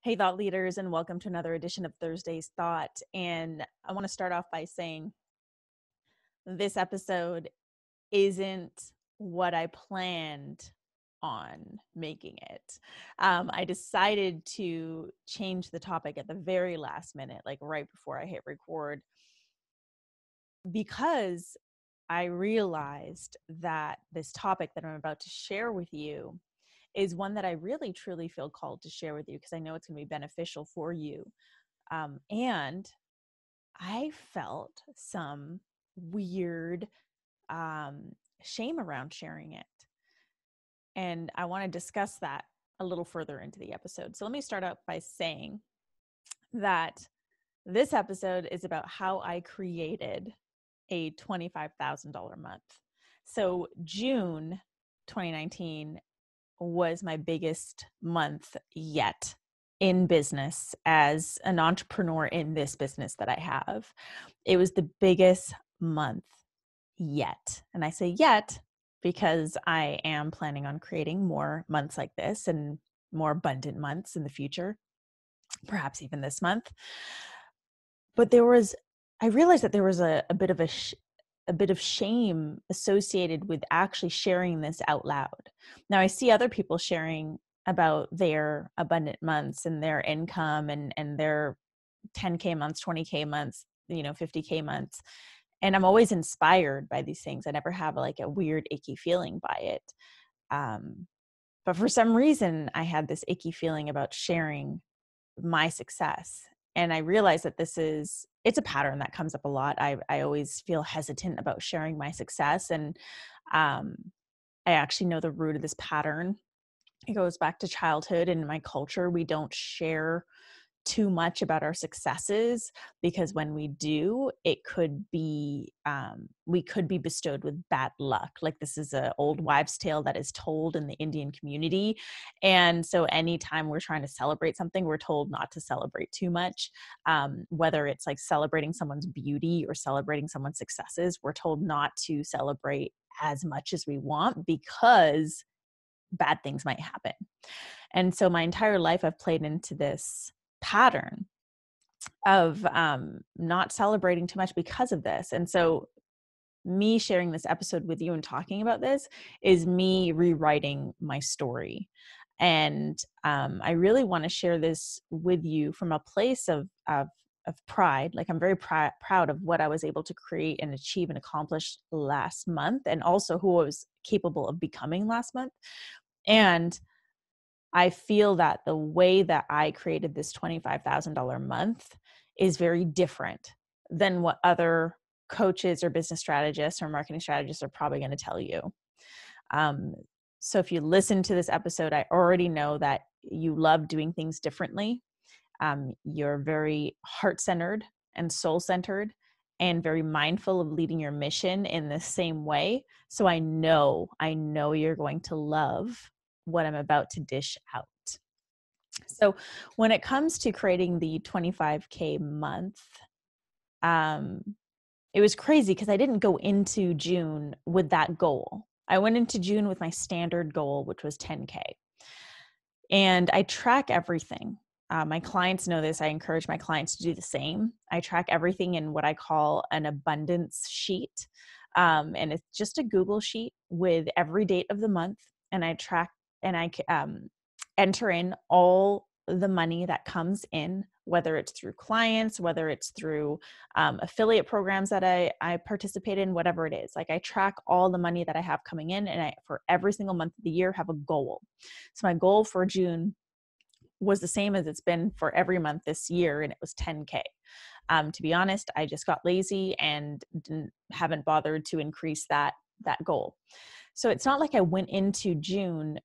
Hey, thought leaders, and welcome to another edition of Thursday's Thought. And I want to start off by saying this episode isn't what I planned on making it. I decided to change the topic at the very last minute, like right before I hit record, because I realized that this topic that I'm about to share with you is one that I really truly feel called to share with you because I know it's going to be beneficial for you. And I felt some weird shame around sharing it. And I want to discuss that a little further into the episode. So let me start out by saying that this episode is about how I created a $25,000 month. So June 2019 was my biggest month yet in business as an entrepreneur in this business that I have. It was the biggest month yet. And I say yet because I am planning on creating more months like this and more abundant months in the future, perhaps even this month. But I realized that there was a bit of shame associated with actually sharing this out loud. Now I see other people sharing about their abundant months and their income and their 10K months, 20K months, 50K months. And I'm always inspired by these things. I never have like a weird, icky feeling by it. But for some reason, I had this icky feeling about sharing my success. And I realized that it's a pattern that comes up a lot. I always feel hesitant about sharing my success. And I actually know the root of this pattern. It goes back to childhood. And in my culture, we don't share too much about our successes because when we do, it could be we could be bestowed with bad luck. Like this is an old wives' tale that is told in the Indian community, and so anytime we're trying to celebrate something, we're told not to celebrate too much. Whether it's like celebrating someone's beauty or celebrating someone's successes, we're told not to celebrate as much as we want because bad things might happen. And so my entire life, I've played into this pattern of not celebrating too much because of this. And so me sharing this episode with you and talking about this is me rewriting my story. And I really want to share this with you from a place of pride. Like I'm very proud of what I was able to create and achieve and accomplish last month, and also who I was capable of becoming last month. And I feel that the way that I created this $25,000 month is very different than what other coaches or business strategists or marketing strategists are probably going to tell you. So if you listen to this episode, I already know that you love doing things differently. You're very heart-centered and soul-centered and very mindful of leading your mission in the same way. So I know you're going to love what I'm about to dish out. So when it comes to creating the 25K month, it was crazy because I didn't go into June with that goal. I went into June with my standard goal, which was 10K. And I track everything. My clients know this. I encourage my clients to do the same. I track everything in what I call an abundance sheet. And it's just a Google sheet with every date of the month. And I track and I enter in all the money that comes in, whether it's through clients, whether it's through affiliate programs that I participate in, whatever it is. Like I track all the money that I have coming in, and I, for every single month of the year, have a goal. So my goal for June was the same as it's been for every month this year, and it was 10K. To be honest, I just got lazy and haven't bothered to increase that goal. So it's not like I went into June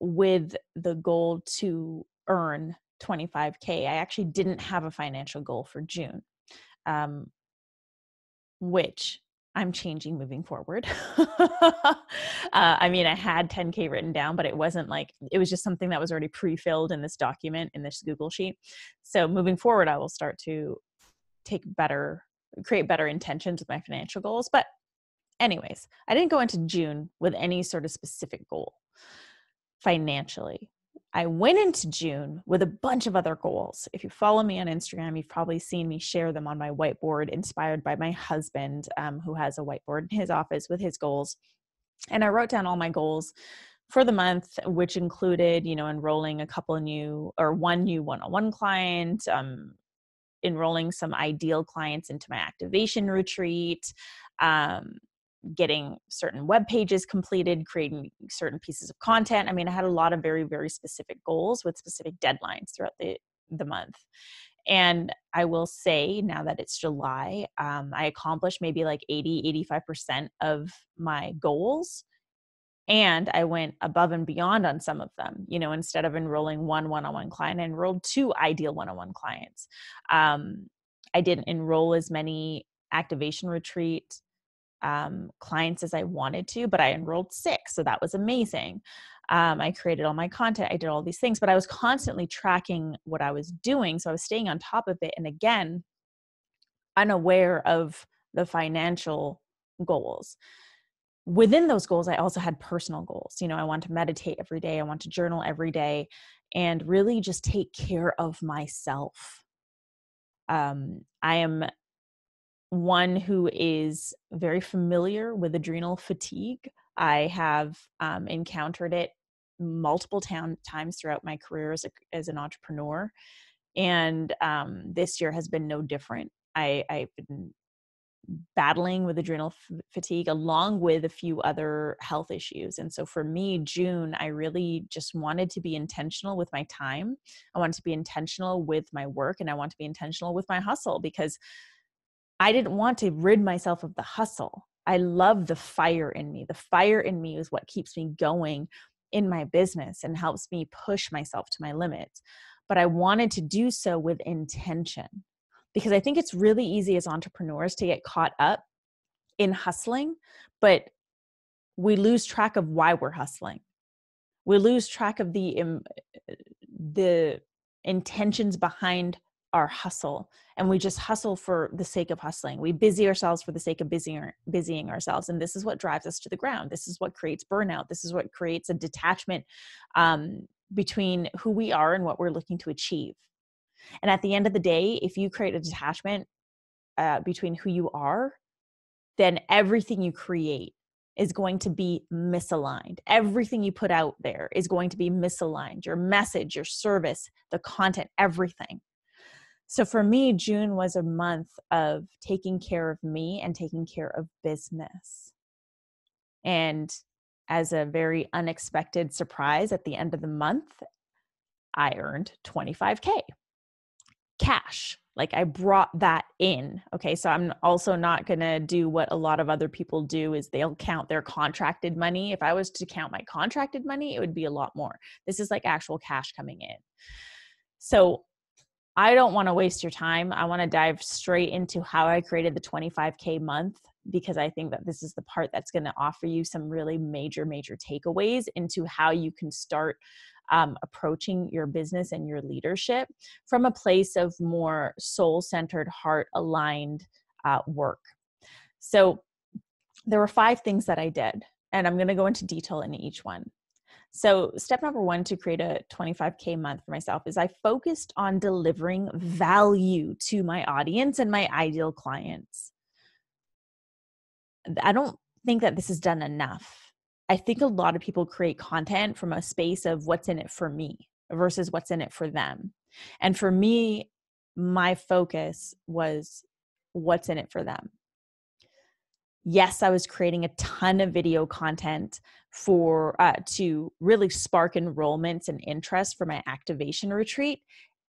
with the goal to earn 25K. I actually didn't have a financial goal for June, which I'm changing moving forward. I mean, I had 10K written down, but it wasn't like, it was just something that was already pre-filled in this document, in this Google sheet. So moving forward, I will start to create better intentions with my financial goals. But anyways, I didn't go into June with any sort of specific goal financially. I went into June with a bunch of other goals. If you follow me on Instagram, you've probably seen me share them on my whiteboard, inspired by my husband, who has a whiteboard in his office with his goals. And I wrote down all my goals for the month, which included, enrolling one new one-on-one client, enrolling some ideal clients into my activation retreat, getting certain web pages completed, creating certain pieces of content. I mean, I had a lot of very, very specific goals with specific deadlines throughout the month. And I will say, now that it's July, I accomplished maybe like 80-85% of my goals. And I went above and beyond on some of them. Instead of enrolling one-on-one client, I enrolled 2 ideal one-on-one clients. I didn't enroll as many activation retreat clients as I wanted to, but I enrolled 6. So that was amazing. I created all my content. I did all these things, but I was constantly tracking what I was doing. So I was staying on top of it. And again, unaware of the financial goals. Within those goals, I also had personal goals. I want to meditate every day. I want to journal every day and really just take care of myself. I am one who is very familiar with adrenal fatigue. I have encountered it multiple times throughout my career as an entrepreneur. And this year has been no different. I've been battling with adrenal fatigue along with a few other health issues. And so for me, June, I really just wanted to be intentional with my time. I wanted to be intentional with my work, and I want to be intentional with my hustle, because I didn't want to rid myself of the hustle. I love the fire in me. The fire in me is what keeps me going in my business and helps me push myself to my limits. But I wanted to do so with intention, because I think it's really easy as entrepreneurs to get caught up in hustling, but we lose track of why we're hustling. We lose track of the intentions behind our hustle, and we just hustle for the sake of hustling. We busy ourselves for the sake of busying ourselves, and this is what drives us to the ground. This is what creates burnout. This is what creates a detachment between who we are and what we're looking to achieve. And at the end of the day, if you create a detachment between who you are, then everything you create is going to be misaligned. Everything you put out there is going to be misaligned. Your message, your service, the content, everything. So for me, June was a month of taking care of me and taking care of business. And as a very unexpected surprise, at the end of the month, I earned $25K cash. Like, I brought that in. Okay. So I'm also not going to do what a lot of other people do, is they'll count their contracted money. If I was to count my contracted money, it would be a lot more. This is like actual cash coming in. So I don't want to waste your time. I want to dive straight into how I created the 25K month, because I think that this is the part that's going to offer you some really major takeaways into how you can start approaching your business and your leadership from a place of more soul-centered, heart-aligned work. So there were 5 things that I did, and I'm going to go into detail in each one. So step number 1 to create a 25K month for myself is I focused on delivering value to my audience and my ideal clients. I don't think that this is done enough. I think a lot of people create content from a space of what's in it for me versus what's in it for them. And for me, my focus was what's in it for them. Yes, I was creating a ton of video content to really spark enrollments and interest for my activation retreat.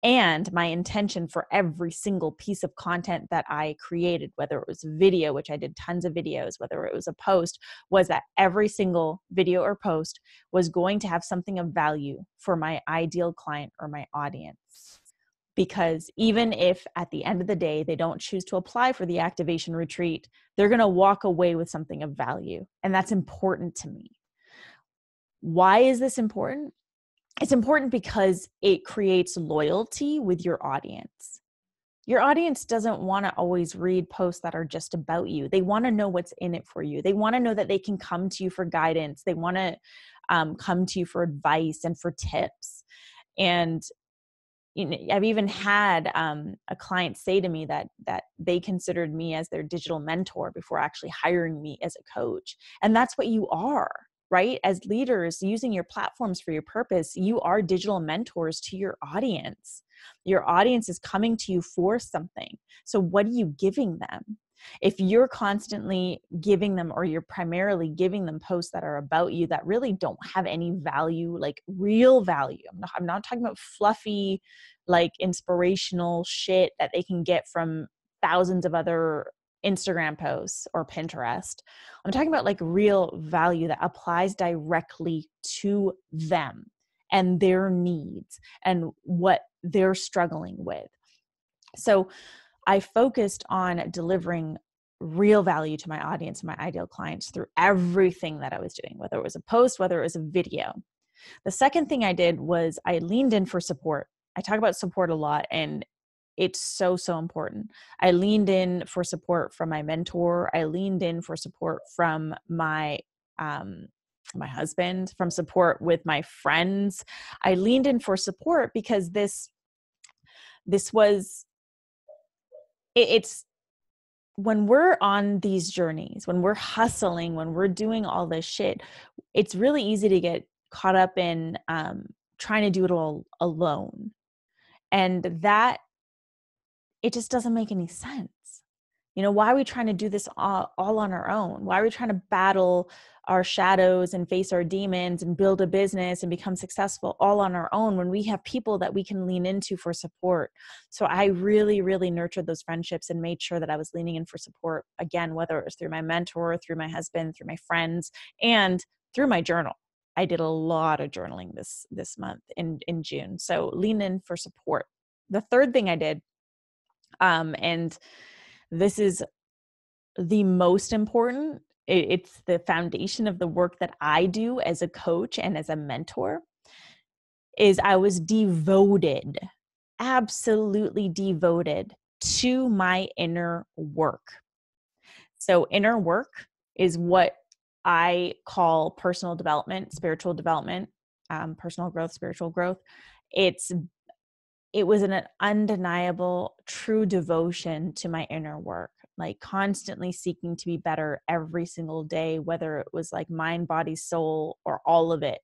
And my intention for every single piece of content that I created, whether it was a video, which I did tons of videos, whether it was a post, was that every single video or post was going to have something of value for my ideal client or my audience. Because even if at the end of the day, they don't choose to apply for the activation retreat, they're going to walk away with something of value. And that's important to me. Why is this important? It's important because it creates loyalty with your audience. Your audience doesn't want to always read posts that are just about you. They want to know what's in it for you. They want to know that they can come to you for guidance. They want to come to you for advice and for tips. And I've even had a client say to me that they considered me as their digital mentor before actually hiring me as a coach. And that's what you are, right? As leaders, using your platforms for your purpose, you are digital mentors to your audience. Your audience is coming to you for something. So what are you giving them? If you're constantly giving them, or you're primarily giving them posts that are about you that really don't have any value, like real value, I'm not talking about fluffy, like inspirational shit that they can get from thousands of other Instagram posts or Pinterest. I'm talking about like real value that applies directly to them and their needs and what they're struggling with. So I focused on delivering real value to my audience and my ideal clients through everything that I was doing, whether it was a post, whether it was a video. The second thing I did was I leaned in for support. I talk about support a lot, and it's so, so important. I leaned in for support from my mentor. I leaned in for support from my husband, from support with my friends. I leaned in for support because this was, it's when we're on these journeys, when we're hustling, when we're doing all this shit, it's really easy to get caught up in trying to do it all alone. And that, it just doesn't make any sense. Why are we trying to do this all on our own? Why are we trying to battle our shadows and face our demons and build a business and become successful all on our own when we have people that we can lean into for support? So I really, really nurtured those friendships and made sure that I was leaning in for support, again, whether it was through my mentor, through my husband, through my friends, and through my journal. I did a lot of journaling this month in June. So lean in for support. The third thing I did, and this is the most important, it's the foundation of the work that I do as a coach and as a mentor, is I was devoted, absolutely devoted to my inner work. So inner work is what I call personal development, spiritual development, personal growth, spiritual growth. It was an undeniable, true devotion to my inner work, like constantly seeking to be better every single day, whether it was like mind, body, soul, or all of it,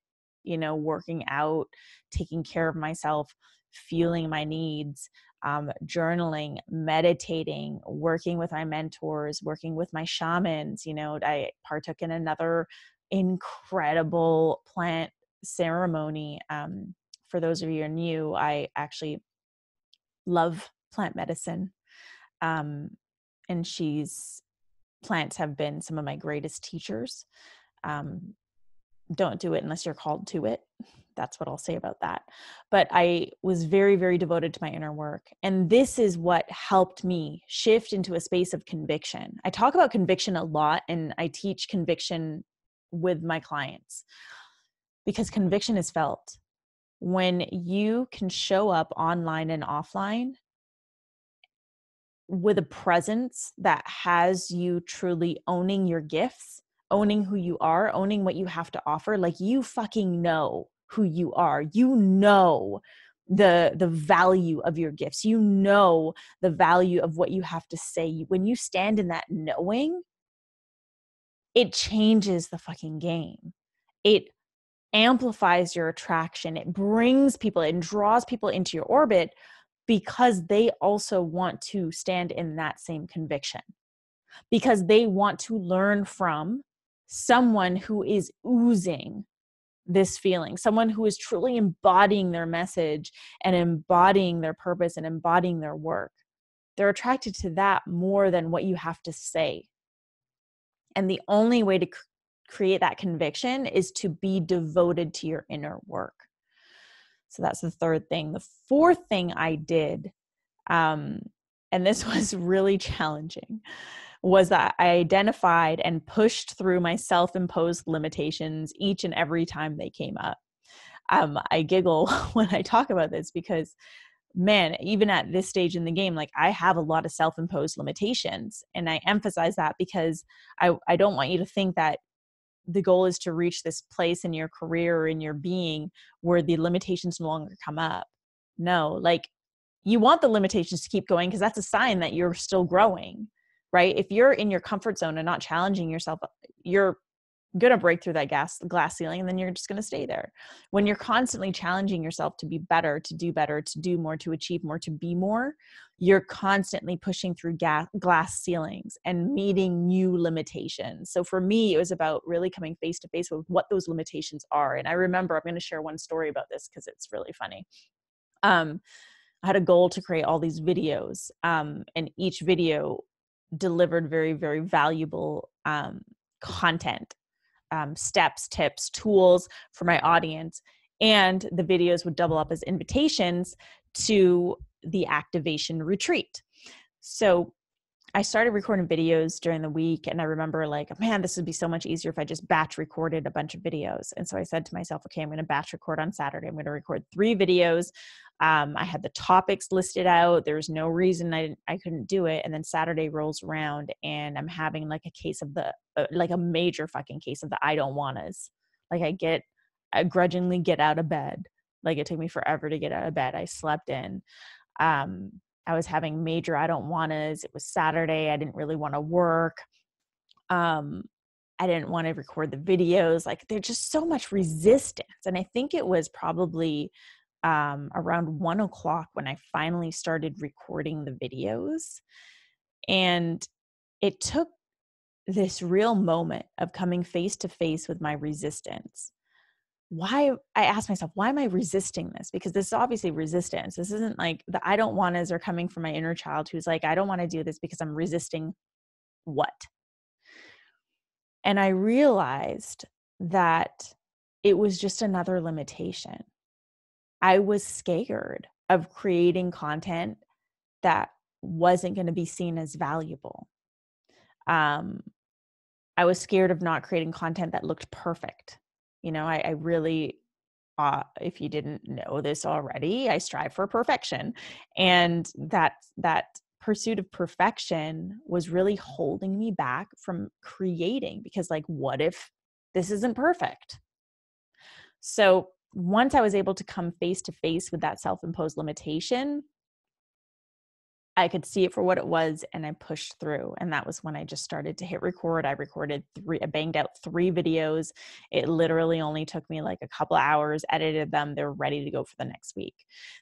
working out, taking care of myself, feeling my needs, journaling, meditating, working with my mentors, working with my shamans. I partook in another incredible plant ceremony. For those of you who are new, I actually love plant medicine. And plants have been some of my greatest teachers. Don't do it unless you're called to it. That's what I'll say about that. But I was very, very devoted to my inner work. And this is what helped me shift into a space of conviction. I talk about conviction a lot, and I teach conviction with my clients because conviction is felt. When you can show up online and offline with a presence that has you truly owning your gifts, owning who you are, owning what you have to offer, like you fucking know who you are. You know the value of your gifts. You know the value of what you have to say. When you stand in that knowing, it changes the fucking game. It amplifies your attraction. It brings people, it draws people into your orbit because they also want to stand in that same conviction, because they want to learn from someone who is oozing this feeling, someone who is truly embodying their message and embodying their purpose and embodying their work. They're attracted to that more than what you have to say. And the only way to create that conviction is to be devoted to your inner work. So that's the third thing. The fourth thing I did, and this was really challenging, was that I identified and pushed through my self-imposed limitations each and every time they came up. I giggle when I talk about this because, man, even at this stage in the game, like I have a lot of self-imposed limitations. And I emphasize that because I don't want you to think that the goal is to reach this place in your career or in your being where the limitations no longer come up. No, like, you want the limitations to keep going because that's a sign that you're still growing, right? If you're in your comfort zone and not challenging yourself, you're going to break through that glass ceiling, and then you're just going to stay there. When you're constantly challenging yourself to be better, to do more, to achieve more, to be more, you're constantly pushing through glass ceilings and meeting new limitations. So for me, it was about really coming face to face with what those limitations are. And I remember, I'm going to share one story about this because it's really funny. I had a goal to create all these videos, and each video delivered very, very valuable content, steps, tips, tools for my audience. And the videos would double up as invitations to the activation retreat. So I started recording videos during the week, and I remember like, man, this would be so much easier if I just batch recorded a bunch of videos. And so I said to myself, okay, I'm going to batch record on Saturday. I'm going to record 3 videos. I had the topics listed out. There's no reason I couldn't do it. And then Saturday rolls around, and I'm having like a case of like a major fucking case of the I don't wannas. Like I grudgingly get out of bed. Like it took me forever to get out of bed. I slept in. I was having major I don't wannas. It was Saturday. I didn't really want to work. I didn't want to record the videos. Like there's just so much resistance. And I think it was probably around 1:00 when I finally started recording the videos. And it took this real moment of coming face to face with my resistance. I asked myself, why am I resisting this? Because this is obviously resistance. This isn't like the I don't wannas are coming from my inner child who's like, I don't want to do this because I'm resisting what? And I realized that it was just another limitation. I was scared of creating content that wasn't going to be seen as valuable. I was scared of not creating content that looked perfect. You know, I really, if you didn't know this already, I strive for perfection. And that pursuit of perfection was really holding me back from creating, because like, what if this isn't perfect? So once I was able to come face to face with that self-imposed limitation, I could see it for what it was, and I pushed through. And that was when I just started to hit record. I banged out 3 videos. It literally only took me like a couple of hours, edited them. They're ready to go for the next week.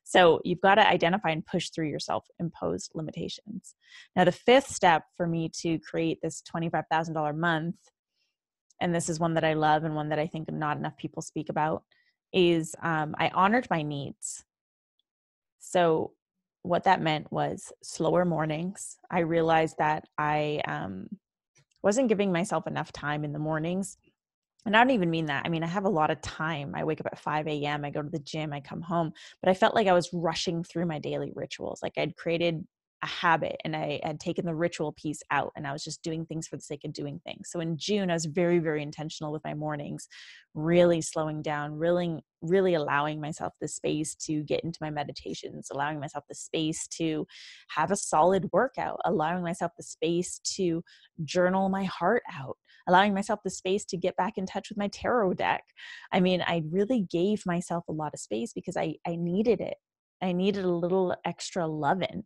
So you've got to identify and push through your self-imposed limitations. Now, the 5th step for me to create this $25,000 month, and this is one that I love and one that I think not enough people speak about, is I honored my needs. So what that meant was slower mornings. I realized that I wasn't giving myself enough time in the mornings. And I don't even mean that. I mean, I have a lot of time. I wake up at 5 a.m. I go to the gym, I come home, but I felt like I was rushing through my daily rituals. Like I'd created a habit and I had taken the ritual piece out, and I was just doing things for the sake of doing things. So in June, I was very, very intentional with my mornings, really slowing down, really allowing myself the space to get into my meditations, allowing myself the space to have a solid workout, allowing myself the space to journal my heart out, allowing myself the space to get back in touch with my tarot deck. I mean, I really gave myself a lot of space because I needed it. I needed a little extra loving,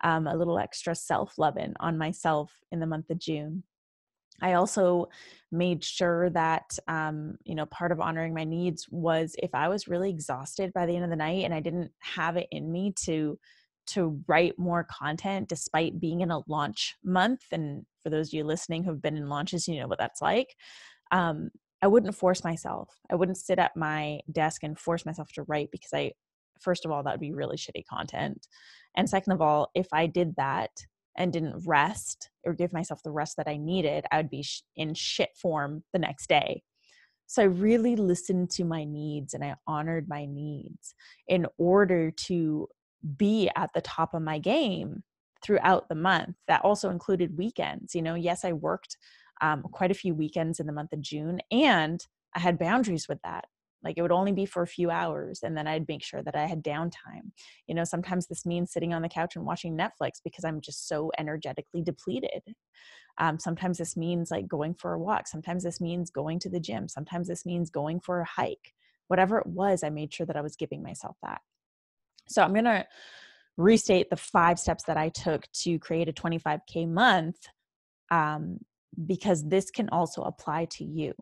a little extra self-loving on myself in the month of June. I also made sure that, part of honoring my needs was if I was really exhausted by the end of the night and I didn't have it in me to write more content despite being in a launch month. And for those of you listening who've been in launches, you know what that's like. I wouldn't force myself. I wouldn't sit at my desk and force myself to write, because first of all, that would be really shitty content. And second of all, if I did that and didn't rest or give myself the rest that I needed, I would be in shit form the next day. So I really listened to my needs and I honored my needs in order to be at the top of my game throughout the month. That also included weekends. Yes, I worked quite a few weekends in the month of June, and I had boundaries with that. Like it would only be for a few hours, and then I'd make sure that I had downtime. Sometimes this means sitting on the couch and watching Netflix because I'm just so energetically depleted. Sometimes this means like going for a walk. Sometimes this means going to the gym. Sometimes this means going for a hike. Whatever it was, I made sure that I was giving myself that. So I'm going to restate the 5 steps that I took to create a 25K month, because this can also apply to you.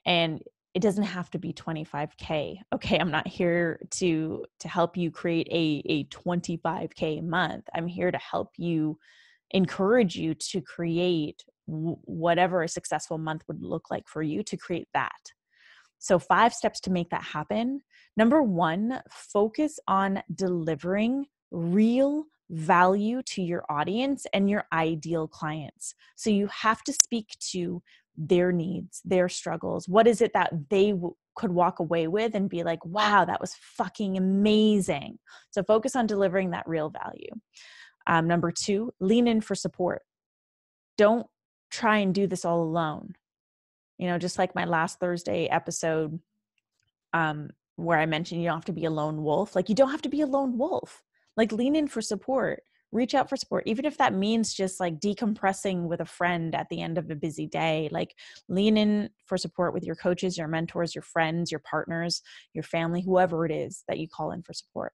And it doesn't have to be 25K. Okay, I'm not here to help you create a 25K month. I'm here to help you, encourage you to create whatever a successful month would look like for you, to create that. So 5 steps to make that happen. Number 1, focus on delivering real value to your audience and your ideal clients. So you have to speak to their needs, their struggles. What is it that they could walk away with and be like, wow, that was fucking amazing. So focus on delivering that real value. Number 2, lean in for support. Don't try and do this all alone. Just like my last Thursday episode, where I mentioned you don't have to be a lone wolf. Like, you don't have to be a lone wolf. Like, lean in for support, reach out for support, even if that means just like decompressing with a friend at the end of a busy day. Like, lean in for support with your coaches, your mentors, your friends, your partners, your family, whoever it is that you call in for support.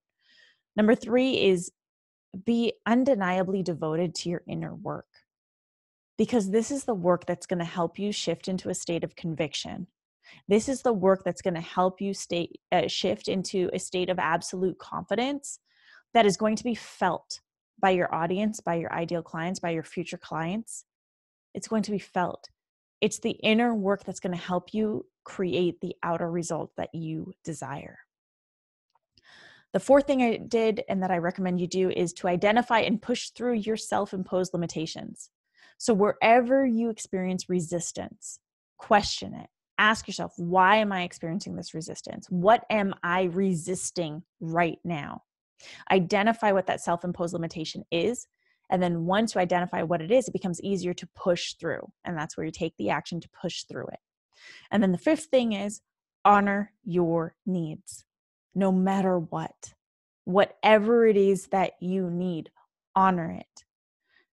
Number 3 is be undeniably devoted to your inner work, because this is the work that's going to help you shift into a state of conviction. This is the work that's going to help you shift into a state of absolute confidence that is going to be felt by your audience, by your ideal clients, by your future clients. It's going to be felt. It's the inner work that's going to help you create the outer result that you desire. The 4th thing I did, and that I recommend you do, is to identify and push through your self-imposed limitations. So wherever you experience resistance, question it. Ask yourself, why am I experiencing this resistance? What am I resisting right now? Identify what that self-imposed limitation is. And then once you identify what it is, it becomes easier to push through. And that's where you take the action to push through it. And then the 5th thing is honor your needs, no matter what. Whatever it is that you need, honor it.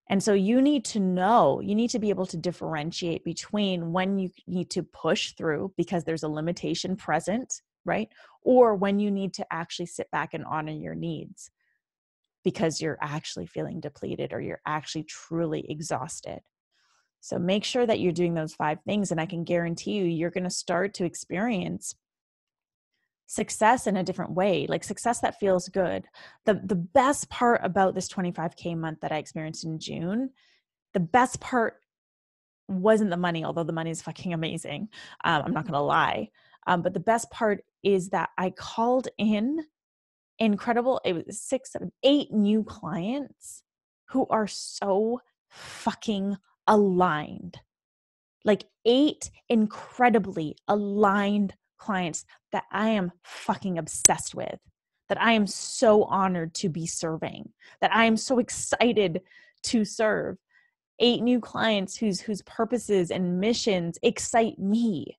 And so you need to be able to differentiate between when you need to push through because there's a limitation present, right? Or when you need to actually sit back and honor your needs because you're actually feeling depleted or you're actually truly exhausted. So make sure that you're doing those 5 things, and I can guarantee you're going to start to experience success in a different way, like success that feels good. The best part about this 25K month that I experienced in June, the best part wasn't the money, although the money is fucking amazing. I'm not going to lie. But the best part is that I called in it was 6, 7, 8 new clients who are so fucking aligned. Like 8 incredibly aligned clients that I am fucking obsessed with, that I am so honored to be serving, that I am so excited to serve. 8 new clients whose purposes and missions excite me.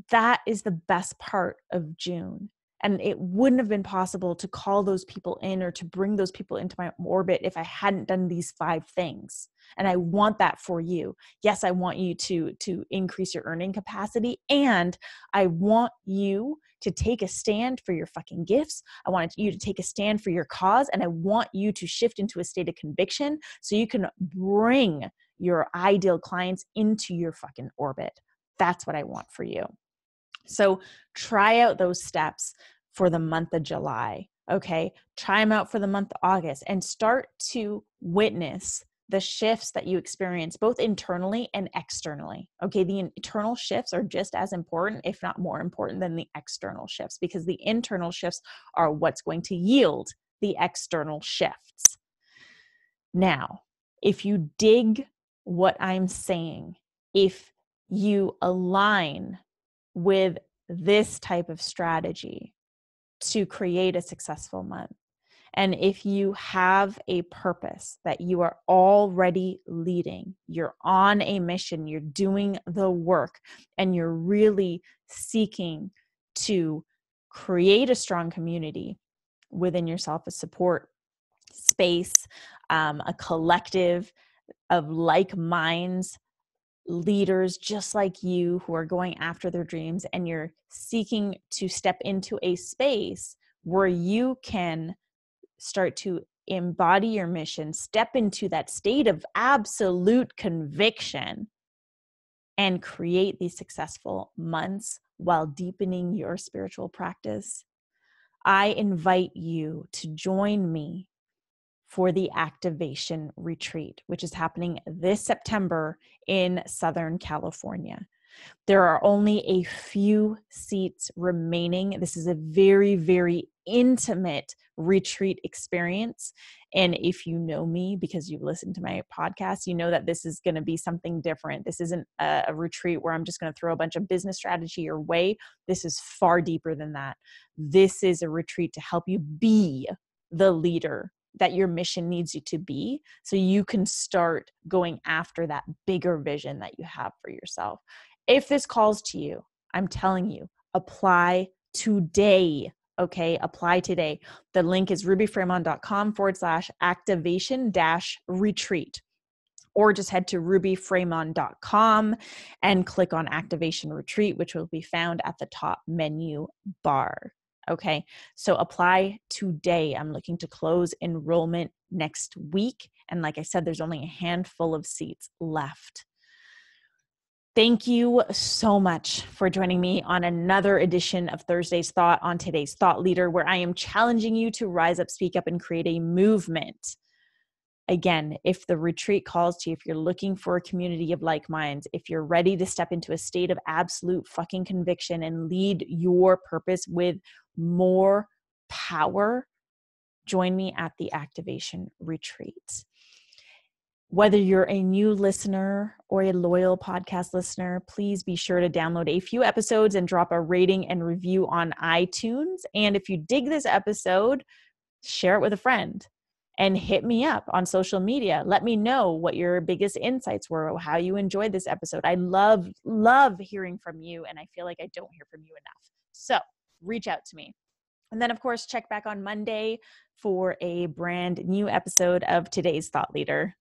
That is the best part of June. And it wouldn't have been possible to call those people in or to bring those people into my orbit if I hadn't done these 5 things. And I want that for you. Yes, I want you to increase your earning capacity, and I want you to take a stand for your fucking gifts. I want you to take a stand for your cause, and I want you to shift into a state of conviction so you can bring your ideal clients into your fucking orbit. That's what I want for you. So try out those steps for the month of July, okay? Try them out for the month of August and start to witness the shifts that you experience both internally and externally, okay? The internal shifts are just as important, if not more important than the external shifts, because the internal shifts are what's going to yield the external shifts. Now, if you dig what I'm saying, if you align with this type of strategy to create a successful month, and if you have a purpose that you are already leading, you're on a mission, you're doing the work, and you're really seeking to create a strong community within yourself, a support space, a collective of like minds, leaders just like you who are going after their dreams, and you're seeking to step into a space where you can start to embody your mission, step into that state of absolute conviction, and create these successful months while deepening your spiritual practice. I invite you to join me for the activation retreat, which is happening this September in Southern California. There are only a few seats remaining. This is a very, very intimate retreat experience. And if you know me, because you've listened to my podcast, you know that this is going to be something different. This isn't a retreat where I'm just going to throw a bunch of business strategy your way. This is far deeper than that. This is a retreat to help you be the leader that your mission needs you to be, so you can start going after that bigger vision that you have for yourself. If this calls to you, I'm telling you, apply today. Okay, apply today. The link is rubyfremont.com/activation-retreat, or just head to rubyfremont.com and click on Activation Retreat, which will be found at the top menu bar. Okay, so apply today. I'm looking to close enrollment next week. And like I said, there's only a handful of seats left. Thank you so much for joining me on another edition of Thursday's Thought on today's Thought Leader, where I am challenging you to rise up, speak up, and create a movement. Again, if the retreat calls to you, if you're looking for a community of like minds, if you're ready to step into a state of absolute fucking conviction and lead your purpose with more power, join me at the Activation Retreat. Whether you're a new listener or a loyal podcast listener, please be sure to download a few episodes and drop a rating and review on iTunes. And if you dig this episode, share it with a friend. And hit me up on social media. Let me know what your biggest insights were, or how you enjoyed this episode. I love hearing from you, and I feel like I don't hear from you enough. So reach out to me. And then, of course, check back on Monday for a brand new episode of Today's Thought Leader.